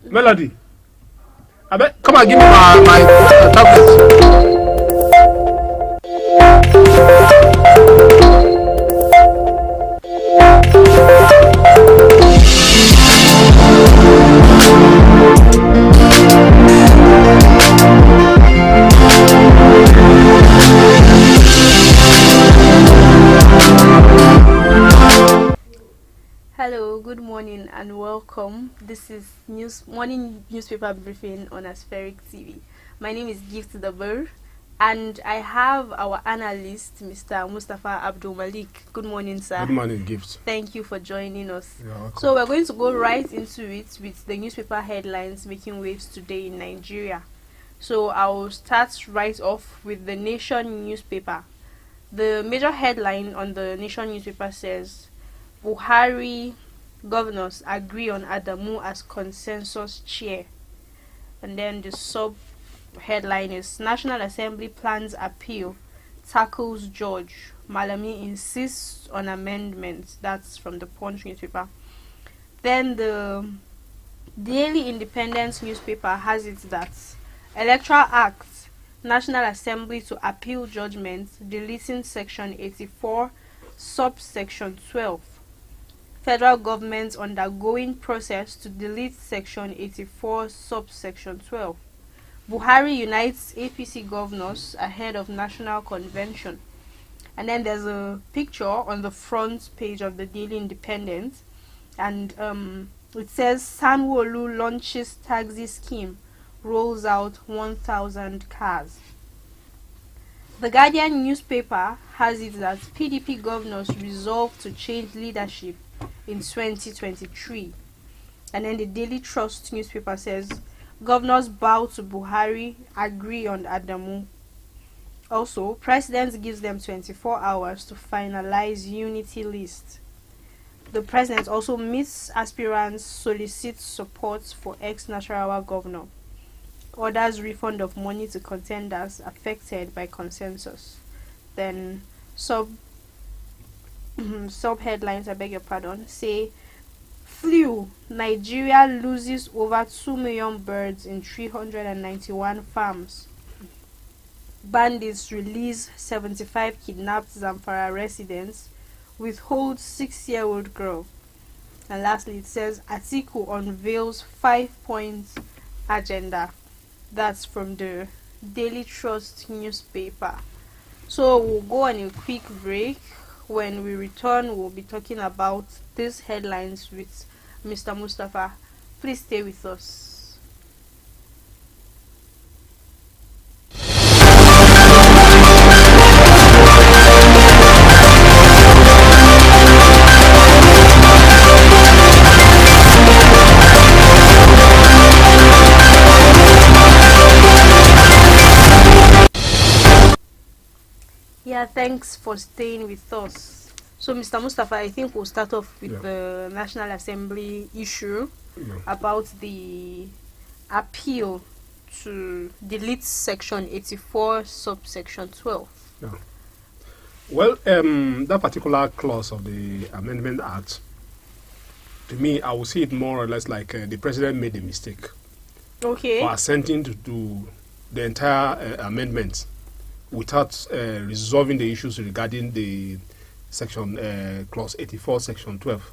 Melody, I bet come and give me my tablet. Hello, good morning and welcome. This is morning newspaper briefing on Aspheric TV. My name is Gift the Bird and I have our analyst, Mr. Mustafa Abdul Malik. Good morning, sir. Good morning, Gift. Thank you for joining us. You're welcome. So we're going to go right into it with the newspaper headlines making waves today in Nigeria. So I'll start right off with the Nation newspaper. The major headline on the Nation newspaper says, Buhari governors agree on Adamu as consensus chair. And then the sub headline is National Assembly plans appeal, tackles George. Malami insists on amendments. That's from the Punch newspaper. Then the Daily Independence newspaper has it that Electoral Act, National Assembly to appeal judgment, deleting section 84, subsection 12. Federal government undergoing process to delete section 84 subsection 12. Buhari unites APC governors ahead of national convention. And then there's a picture on the front page of the Daily Independent, and it says Sanwo-Olu launches taxi scheme, rolls out 1,000 cars. The Guardian newspaper has it that PDP governors resolve to change leadership in 2023. And then the Daily Trust newspaper says governors bow to Buhari, agree on Adamu. Also, president gives them 24 hours to finalize unity list. The president also meets aspirants, solicits support for ex-Nasarawa governor. Orders refund of money to contenders affected by consensus. Then sub headlines, I beg your pardon, say flu, Nigeria loses over 2 million birds in 391 farms. Bandits release 75 kidnapped Zamfara residents, withhold 6-year-old girl. And lastly, it says Atiku unveils 5-point agenda. That's from the Daily Trust newspaper. So we'll go on a quick break. When we return, we'll be talking about these headlines with Mr. Mustafa. Please stay with us. Yeah, thanks for staying with us. So, Mr. Mustafa, I think we'll start off with the National Assembly issue about the appeal to delete section 84, subsection 12. Yeah. Well, that particular clause of the Amendment Act, to me, I would see it more or less like the president made a mistake. Okay. For assenting to do the entire amendment without resolving the issues regarding the section clause 84, section 12.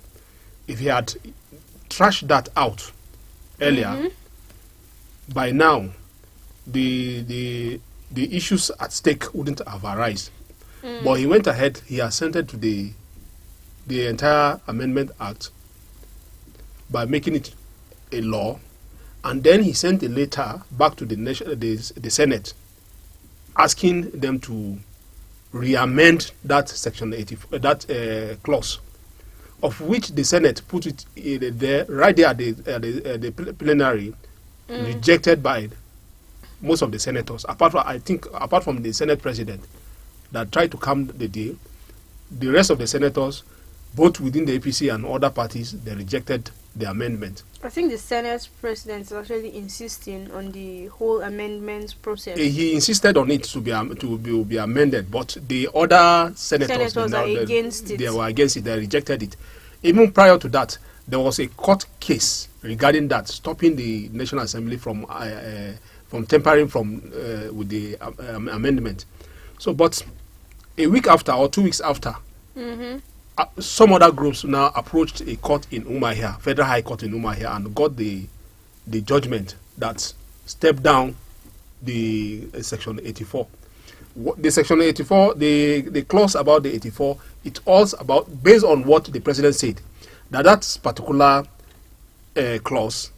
If he had trashed that out earlier, by now the issues at stake wouldn't have arisen. But he went ahead, he assented to the entire Amendment Act by making it a law, and then he sent a letter back to the Senate asking them to re-amend that section 84, that clause, of which the Senate put it there, right there at the plenary, rejected by most of the senators, apart from the Senate president that tried to calm the deal. The rest of the senators, both within the APC and other parties, they rejected the amendment. I think the Senate president is actually insisting on the whole amendment process. He insisted on it to be amended, but the other senators are against it. They were against it. They rejected it. Even prior to that, there was a court case regarding that, stopping the National Assembly from tampering with the amendment. So, but a week after or 2 weeks after, some other groups now approached a court in Umuahia, Federal High Court in Umuahia, and got the judgment that stepped down the Section 84. The Section 84, the clause about the 84, it all about, based on what the president said, that particular clause,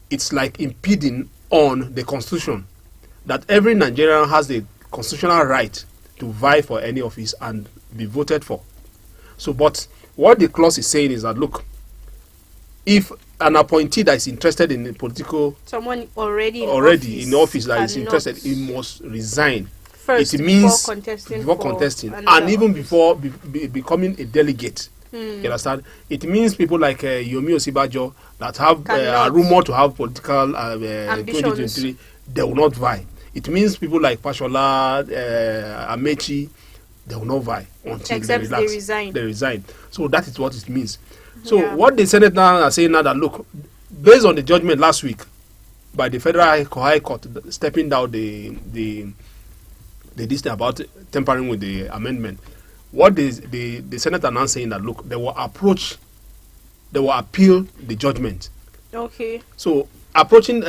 it's like impeding on the constitution, that every Nigerian has the constitutional right to vie for any office and be voted for. So, but what the clause is saying is that, look, if an appointee that is interested in a political, someone already in office that is interested, he must resign first, it means before contesting and even before becoming a delegate. You understand? It means people like Yomi Osibajo that have a rumor to have political 2023, they will not vie. It means people like Fashola, Amechi, they will not vie until except they resign. They resign. So that is what it means. So what the Senate now are saying now that, look, based on the judgment last week by the Federal High Court stepping down the this about tampering with the amendment, what the Senate are now saying that, look, they will appeal the judgment. Okay. So appealing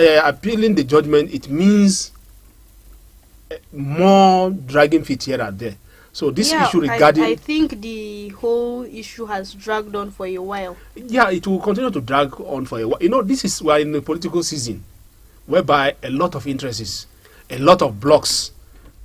the judgment, it means more dragging feet here and there. So this issue regarding, I think the whole issue has dragged on for a while. Yeah, it will continue to drag on for a while. You know, we're in the political season, whereby a lot of interests, a lot of blocks.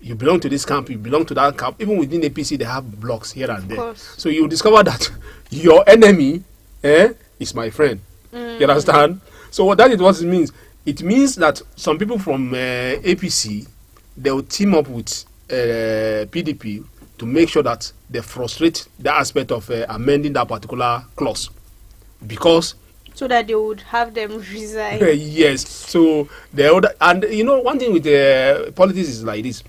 You belong to this camp, you belong to that camp. Even within APC, they have blocks here and there. So you discover that your enemy is my friend. You understand? So what that is what it means. It means that some people from APC, they will team up with PDP to make sure that they frustrate the aspect of amending that particular clause, because so that they would have them resign. Yes. So the other, and you know, one thing with politics is like this.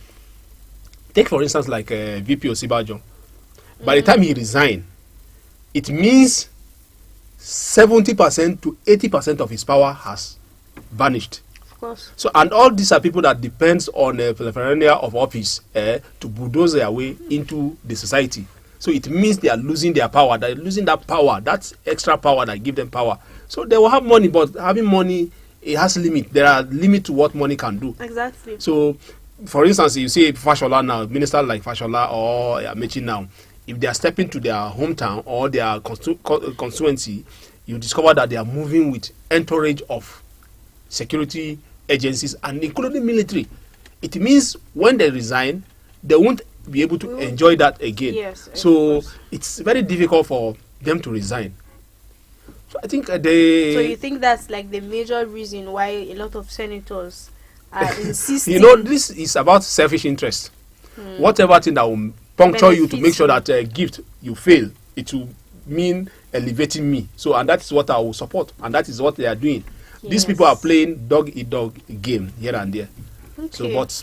Take for instance like VP Osibajo. By the time he resigned, it means 70% to 80% of his power has vanished. Of course. So, and all these are people that depends on a paraphernalia of office to bulldoze their way into the society. So it means they are losing their power. They are losing that power, that extra power that give them power. So they will have money, but having money, it has limit. There are limits to what money can do. Exactly. So, for instance, you see Fashola now, minister like Fashola or Amechi now, if they are stepping to their hometown or their constituency, you discover that they are moving with entourage of security agencies and including military. It means when they resign, they won't be able to enjoy that again. Yes, so it's very difficult for them to resign. So I think So you think that's like the major reason why a lot of senators are insisting? You know, this is about selfish interest. Whatever thing that will puncture you to make sure that gift you fail, it will mean elevating me. So, and that is what I will support, and that is what they are doing. Yes. These people are playing dog-eat-dog game here and there. Okay. So, but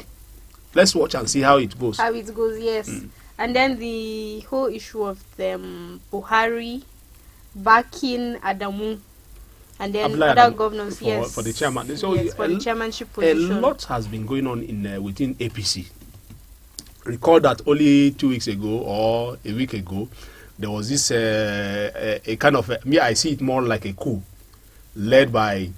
let's watch and see how it goes. How it goes, yes. And then the whole issue of them Buhari backing Adamu, and then other governors, for the chairman. So yes, for the chairmanship position. A lot has been going on in within APC. Recall that only 2 weeks ago or a week ago, there was this a kind of I see it more like a coup, led by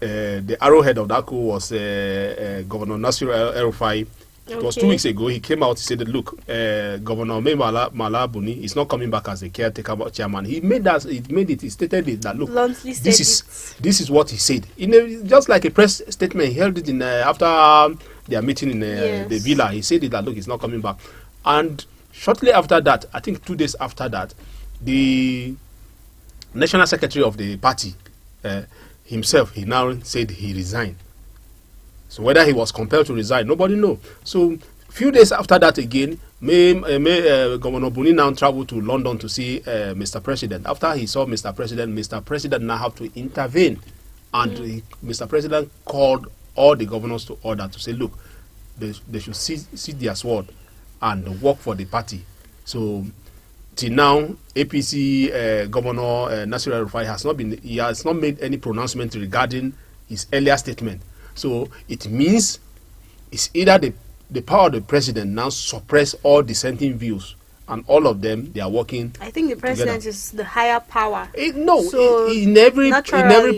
the arrowhead of that coup was Governor Nasir El-Rufai. It was 2 weeks ago. He came out. He said, that, "Look, Governor Malabuni is not coming back as a caretaker chairman." He made that. He stated it that, "Look, this is what he said." Just like a press statement, he held it in after their meeting in the villa. He said it that, "Look, he's not coming back." And shortly after that, I think 2 days after that, the national secretary of the party himself, he now said he resigned. So whether he was compelled to resign, nobody knows. So few days after that again, Governor Buni now traveled to London to see Mr. President. After he saw Mr. President now have to intervene. And Mr. President called all the governors to order to say, look, they should seize their sword and work for the party. So till now, APC Governor Nasir El-Rufai has not made any pronouncement regarding his earlier statement. So it means it's either the power of the president now suppress all dissenting views, and all of them, they are working. I think the president together. is the higher power. So in every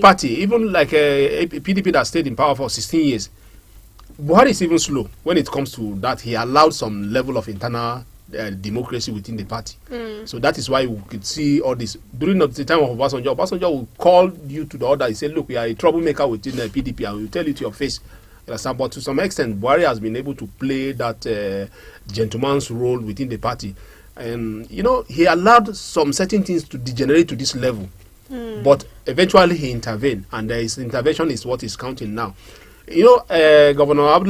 party, even like a PDP that stayed in power for 16 years, Buhari is even slow when it comes to that. He allowed some level of internal democracy within the party. So that is why we could see all this. During the time of Obasanjo will call you to the order. He said, look, we are a troublemaker within the PDP, and we will tell you to your face. But to some extent, Buhari has been able to play that gentleman's role within the party. And, he allowed some certain things to degenerate to this level. But eventually he intervened, and his intervention is what is counting now. Governor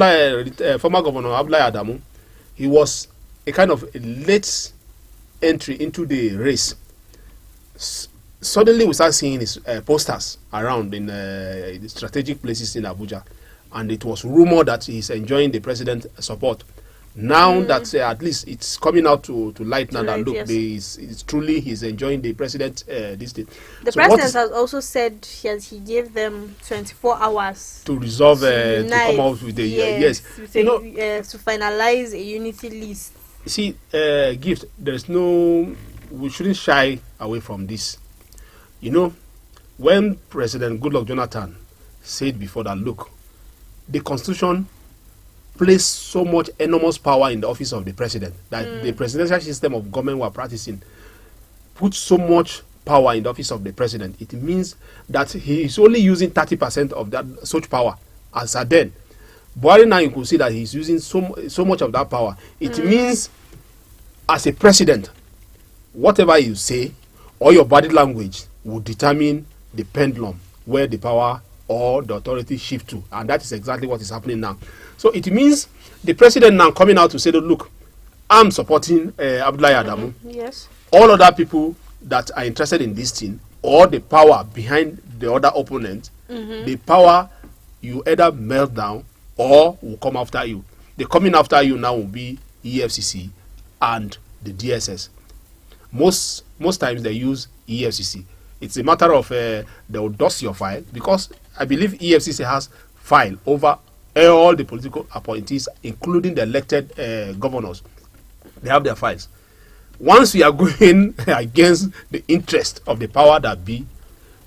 former Governor Abdullahi Adamu, he was a kind of a late entry into the race. Suddenly we start seeing his posters around in the strategic places in Abuja, and it was rumored that he's enjoying the president's support. Now that at least it's coming out to light now that look, yes, it's truly he's enjoying the president this day. The president has also said he gave them 24 hours to resolve to come out with the to finalize a unity list. See, Gift, we shouldn't shy away from this. When President Goodluck Jonathan said before that, look, the Constitution placed so much enormous power in the office of the president that the presidential system of government we're practicing put so much power in the office of the president. It means that he is only using 30% of that such power as at then. Buhari now, you could see that he's using so much of that power. It means, as a president, whatever you say or your body language will determine the pendulum where the power or the authority shift to, and that is exactly what is happening now. So it means the president now coming out to say that, look, I'm supporting Abdullahi Adamu. Yes. All other people that are interested in this thing, or the power behind the other opponent, the power you either melt down or will come after you. The coming after you now will be EFCC and the DSS. Most times they use EFCC. It's a matter of they will dust your file, because I believe EFCC has file over all the political appointees, including the elected governors. They have their files. Once you are going against the interest of the power that be,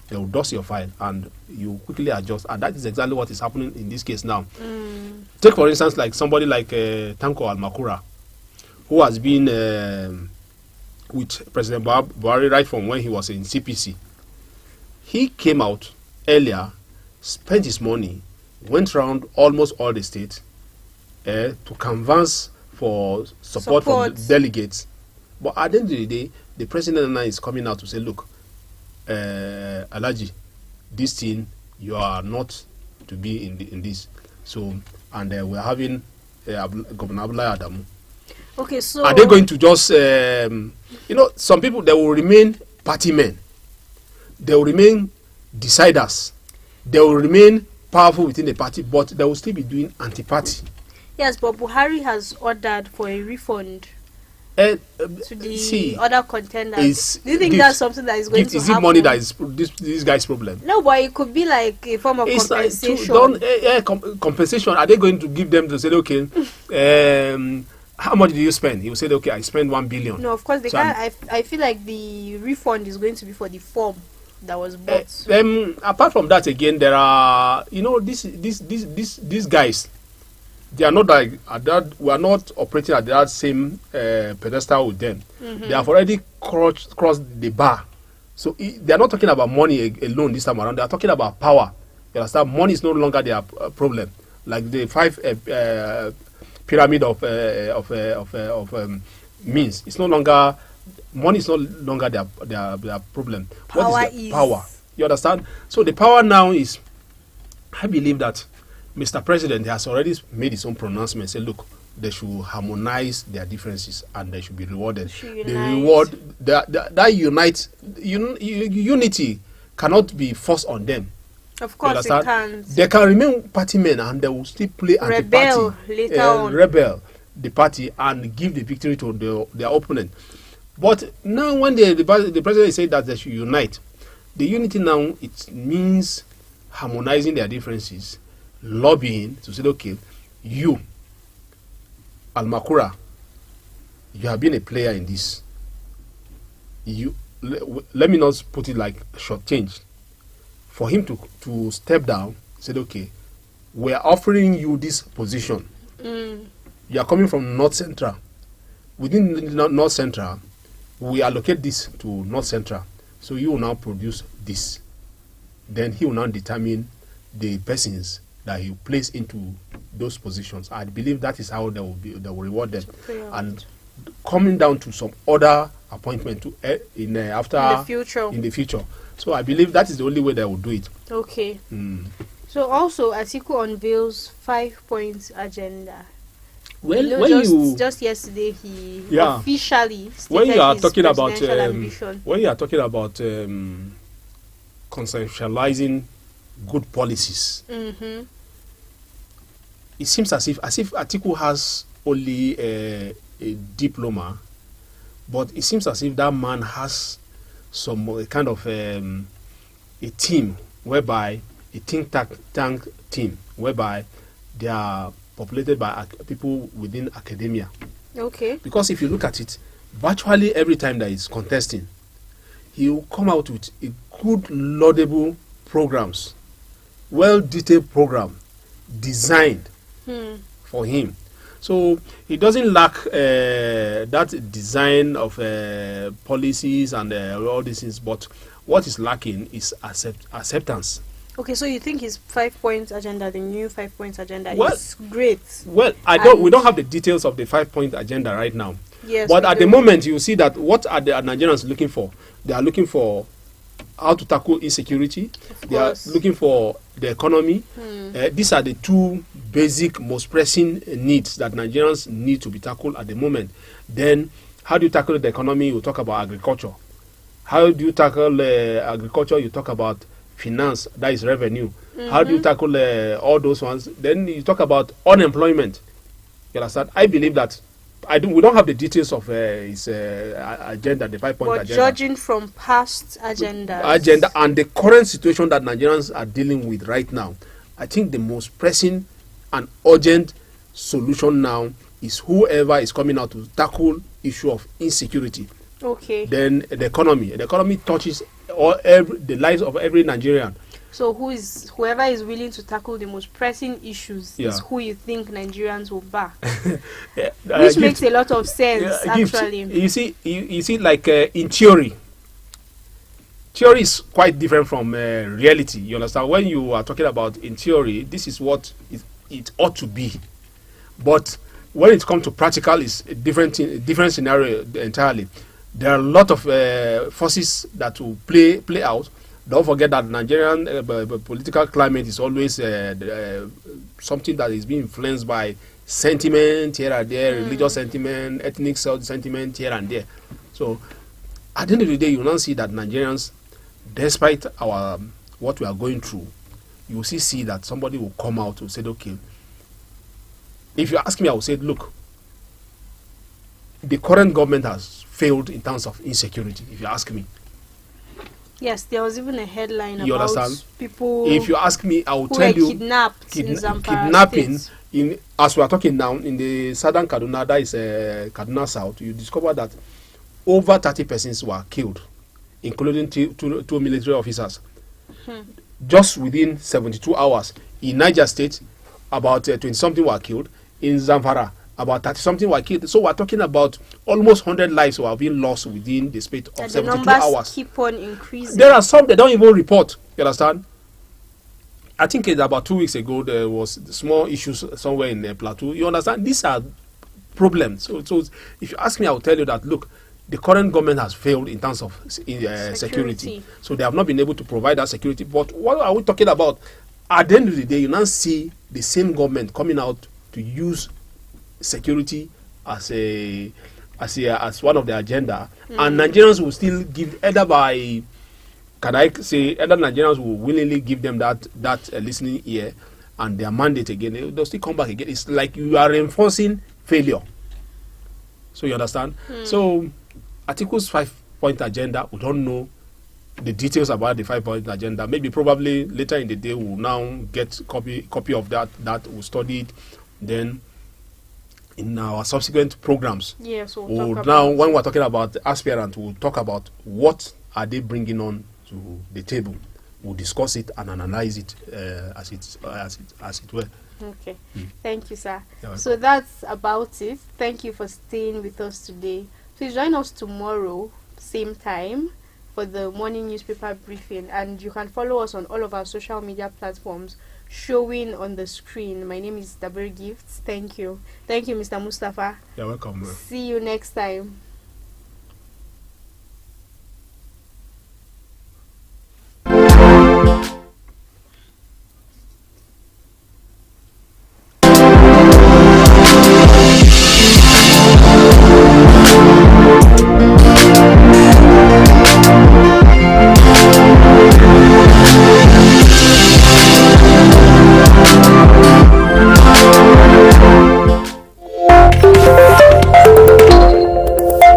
they will dust your file and you quickly adjust. And that is exactly what is happening in this case now. Take, for instance, like somebody like Tanko Almakura, who has been with President Buhari right from when he was in CPC. He came out earlier, spent his money, went around almost all the states to canvass for support from the delegates. But at the end of the day, the president now is coming out to say, look, Alhaji, this thing, you are not to be in this. So, and we're having Governor Abdullahi Adamu. Okay, so are they going to just, some people, they will remain party men. They will remain deciders. They will remain powerful within the party, but they will still be doing anti-party. Yes, but Buhari has ordered for a refund to the other contenders. Do you think that's something that is going to happen? Is it money that is this guy's problem? No, but it could be like a form of compensation. Compensation. Are they going to give them to say, okay, how much did you spend? He will say, okay, I spent 1 billion. No, of course they can't. I feel like the refund is going to be for the form that was bought. Apart from that, again, there are these guys. They are not like we are not operating at that same pedestal with them. They have already crossed the bar. So they are not talking about money alone this time around. They are talking about power. You understand? Money is no longer their problem. Like the 5 pyramid of means. It's no longer money. Is no longer their problem. Power what is power? You understand? So the power now is, I believe that Mr. President has already made his own pronouncement. Say, look, they should harmonize their differences and they should be rewarded. The reward that unity cannot be forced on them. Of course, it can't. They can remain party men and they will still play rebel later on. Rebel the party and give the victory to their opponent. But now when the president said that they should unite, the unity now, it means harmonizing their differences, lobbying to say, okay, you, Al-Makura, you have been a player in this. Let me not put it like shortchanged. For him to step down, said, okay, we are offering you this position. You are coming from North Central. Within North Central, we allocate this to North Central. So you will now produce this. Then he will now determine the persons that he place into those positions. I believe that is how they will reward them. And coming down to some other appointment in the future. So I believe that is the only way they will do it. Okay. So also Atiku unveils 5-point agenda. Well, just yesterday he officially stated when you are his talking about ambition. when you are talking about conceptualizing good policies, it seems as if Atiku has only a diploma, but it seems as if that man has some kind of a team whereby a think tank team whereby they are populated by people within academia. Okay. Because if you look at it, virtually every time that he's contesting, he will come out with a good, laudable programs, well-detailed program designed for him. So he doesn't lack that design of policies and all these things, but what is lacking is acceptance. Okay, so you think his 5-point agenda, the new 5-point agenda, is great? Well, we don't have the details of the 5-point agenda right now. Yes, but at the moment, you see that what are the Nigerians looking for? They are looking for how to tackle insecurity. They are looking for the economy. These are the two basic, most pressing needs that Nigerians need to be tackled at the moment. Then, how do you tackle the economy? You talk about agriculture. How do you tackle agriculture? You talk about finance, that is revenue. How do you tackle all those ones? Then you talk about unemployment. You understand? I believe that we don't have the details of his agenda, the 5-point agenda. But judging from past agenda and the current situation that Nigerians are dealing with right now, I think the most pressing and urgent solution now is whoever is coming out to tackle issue of insecurity. Okay. Then the economy. The economy touches the lives of every Nigerian. So whoever is willing to tackle the most pressing issues is who you think Nigerians will back. Which makes a lot of sense, actually. You see, like in theory is quite different from reality. You understand? When you are talking about in theory, this is what it ought to be. But when it comes to practical, it's a different scenario entirely. There are a lot of forces that will play out. Don't forget that Nigerian political climate is always something that is being influenced by sentiment here and there, religious sentiment, ethnic sentiment here and there. So, at the end of the day, you now see that Nigerians, despite what we are going through, you will see that somebody will come out and say, okay, if you ask me, I will say, look, the current government has failed in terms of insecurity, if you ask me. Yes, there was even a headline you about understand? People if you ask me, I will who tell were you kidnapped in Zamfara kidnapping State. As we are talking now in the southern Kaduna, that is Kaduna South, you discover that over 30 persons were killed, including two military officers. Just within 72 hours. In Niger State, about 20-something were killed. In Zamfara, about 30-something were killed. So we're talking about almost 100 lives were being lost within the space of 72 hours. The numbers keep on increasing. There are some that don't even report. You understand? I think about 2 weeks ago, there was small issues somewhere in the plateau. You understand? These are problems. So if you ask me, I will tell you that, look, the current government has failed in terms of security. So they have not been able to provide that security. But what are we talking about? At the end of the day, you now see the same government coming out to use security as one of the agenda, and Nigerians will still give either Nigerians will willingly give them that listening ear and their mandate again. They'll still come back again. It's like you are reinforcing failure. So you understand? So Atiku's 5-point agenda, we don't know the details about the 5-point agenda. Maybe probably later in the day we'll now get copy of that we'll study it. Then in our subsequent programs, yes, now when we're talking about the aspirant, we'll talk about what are they bringing on to the table. We'll discuss it and analyze it as it were. Okay. Thank you, sir. So that's about it. Thank you for staying with us today. Please join us tomorrow, same time, for the morning newspaper briefing, and you can follow us on all of our social media platforms showing on the screen. My name is Dabir Gifts. Thank you, Mr. Mustafa. You're welcome. See you next time.